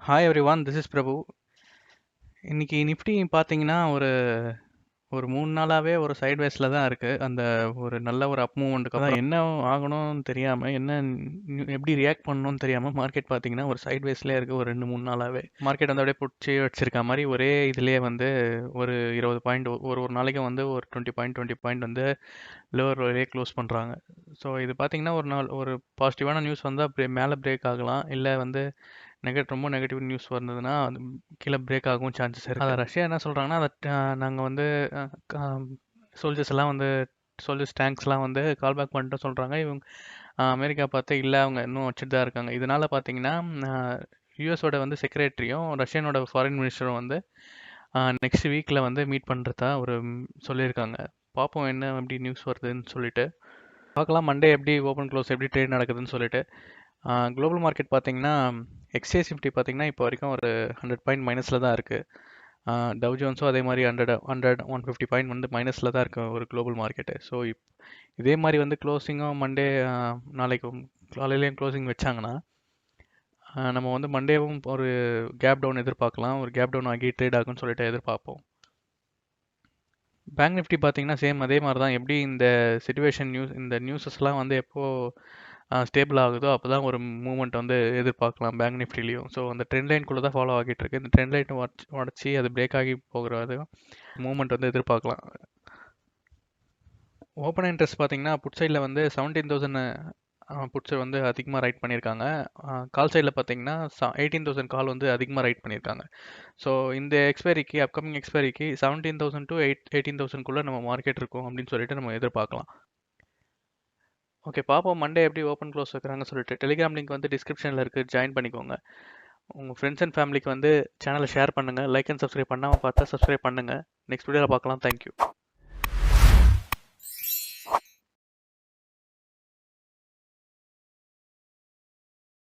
Hi everyone, this is Prabhu. இன்னைக்கு நிஃப்டி பார்த்தீங்கன்னா ஒரு 3 நாளாவே ஒரு சைட்வேஸில் தான் இருக்குது. அந்த ஒரு நல்ல ஒரு அப் மூவ்மெண்ட்டுக்கு அப்புறம் என்ன ஆகணும்னு தெரியாமல், எப்படி ரியாக்ட் பண்ணணும்னு தெரியாமல் மார்க்கெட் பார்த்தீங்கன்னா ஒரு சைட்வேஸ்லேயே இருக்குது. ஒரு 2-3 நாளாகவே மார்க்கெட் வந்து அப்படியே பிடிச்சி வச்சிருக்க மாதிரி ஒரே இதுலேயே வந்து ஒரு 20 பாயிண்ட் ஒரு ஒரு நாளைக்கு வந்து ஒரு 20 பாயிண்ட் வந்து லோவர் வரையே க்ளோஸ் பண்ணுறாங்க. ஸோ இது பார்த்தீங்கன்னா ஒரு நாள் ஒரு பாசிட்டிவான நியூஸ் வந்தால் மேலே பிரேக் ஆகலாம், இல்லை வந்து ரொம்ப நெகட்டிவ் நியூஸ் வந்ததுன்னா அது கீழே பிரேக் ஆகும் சான்சஸ் இருக்குது. அதை ரஷ்யா என்ன சொல்கிறாங்கன்னா, அதை நாங்கள் வந்து சோல்ஜர்ஸ் எல்லாம் வந்து சோல்ஜர்ஸ் டேங்க்ஸ்லாம் வந்து கால் பேக் பண்ணிட்டு சொல்கிறாங்க. இவங்க அமெரிக்கா பார்த்து இல்லை, அவங்க இன்னும் வச்சுட்டு தான் இருக்காங்க. இதனால் பார்த்தீங்கன்னா யூஎஸோட வந்து செக்ரட்டரியும் ரஷ்யனோட ஃபாரின் மினிஸ்டரும் வந்து நெக்ஸ்ட் வீக்கில் வந்து மீட் பண்ணுறதா சொல்லியிருக்காங்க. பார்ப்போம் என்ன எப்படி நியூஸ் வருதுன்னு சொல்லிட்டு பார்க்கலாம். மண்டே எப்படி ஓப்பன் க்ளோஸ் எப்படி ட்ரேட் நடக்குதுன்னு சொல்லிட்டு. குளோபல் மார்க்கெட் பார்த்தீங்கன்னா எக்ஸ்சேஞ்ச் நிஃப்டி பார்த்தீங்கன்னா இப்போ வரைக்கும் ஒரு 100 பாயிண்ட் மைனஸில் தான் இருக்குது. டவ் ஜோன்ஸும் அதே மாதிரி 150 பாயிண்ட் வந்து மைனஸில் தான் இருக்குது ஒரு குளோபல் மார்க்கெட்டு. ஸோ இதே மாதிரி வந்து க்ளோசிங்கும் மண்டே நாளைக்கு காலையிலேயும் க்ளோசிங் வச்சாங்கன்னா நம்ம வந்து மண்டேவும் ஒரு கேப் டவுன் எதிர்பார்க்கலாம். ஒரு கேப் டவுன் ஆகி ட்ரேட் ஆகும்னு சொல்லிட்டு எதிர்பார்ப்போம். பேங்க் நிஃப்டி பார்த்தீங்கன்னா சேம் அதே மாதிரி தான். எப்படி இந்த சிச்சுவேஷன் இந்த நியூஸஸ்லாம் வந்து எப்போது ஸ்டேபிள் ஆகுதோ அப்போ தான் ஒரு மூவ்மெண்ட் வந்து எதிர்பார்க்கலாம் பேங்க் நிஃப்டிலையும். ஸோ அந்த ட்ரெண்ட் லைனுக்குள்ளே தான் ஃபாலோ ஆகிட்டு இருக்கு. இந்த ட்ரெண்ட் லைன் உடச்சி அது பிரேக் ஆகி போகிறது மூவ்மெண்ட் வந்து எதிர்பார்க்கலாம். ஓப்பன் இன்ட்ரெஸ்ட் பார்த்தீங்கன்னா புட் சைடில் வந்து 17,000 புட்ஸை வந்து அதிகமாக ரைட் பண்ணியிருக்காங்க. கால் சைடில் பார்த்தீங்கன்னா 18,000 கால் வந்து அதிகமாக ரைட் பண்ணியிருக்காங்க. ஸோ இந்த அப்கமிங் எக்ஸ்பைரிக்கு 17,000 to 18,000 நம்ம மார்க்கெட் இருக்கும் அப்படின்னு சொல்லிட்டு நம்ம எதிர்பார்க்கலாம். ஓகே, பார்ப்போம் மண்டே எப்படி ஓப்பன் க்ளோஸ் வைக்கிறாங்கன்னு சொல்லிட்டு. டெலிகிராம் லிங்க் வந்து டிஸ்கிரிப்ஷனில் இருக்குது, ஜாயின் பண்ணிக்கோங்க. உங்கள் ஃப்ரெண்ட்ஸ் அண்ட் ஃபேமிலிக்கு வந்து சேனலை ஷேர் பண்ணுங்கள். லைக் அண்ட் சப்ஸ்கிரைப் பண்ணாமல் பார்த்தா சப்ஸ்கிரைப் பண்ணுங்கள். நெக்ஸ்ட் வீடியோவில் பார்க்கலாம். தேங்க்யூ.